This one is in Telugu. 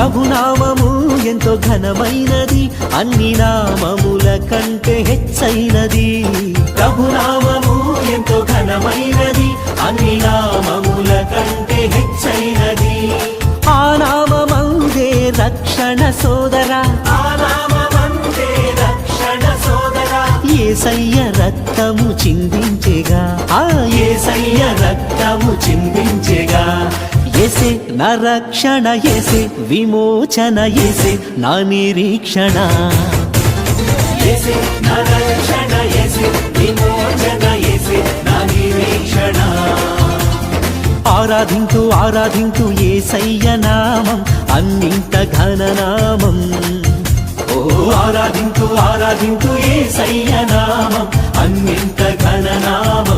ప్రభునామము ఎంతో ఘనమైనది, అన్ని నామముల కంటే హెచ్చైనది. ప్రభునామము ఎంతో ఘనమైనది, అన్ని నామముల కంటే హెచ్చైనది. ఆ నామమందే రక్షణ సోదరా, ఆ నామమందే రక్షణ సోదరా. యేసయ్య రక్తము చిందించెగా, ఆ యేసయ్య రక్తము చిందించెగా. యేసే నా రక్షణ, యేసే విమోచన, యేసే నా నిరీక్షణ. యేసే నా రక్షణ, యేసే విమోచన, యేసే నా నిరీక్షణ. ఆరాధింతు ఆరాధింతు యేసయ్య నామం, అన్నింట ఘననామం. ఓ ఆరాధింతు ఆరాధింతు యేసయ్య నామం, అన్నింట ఘననామం.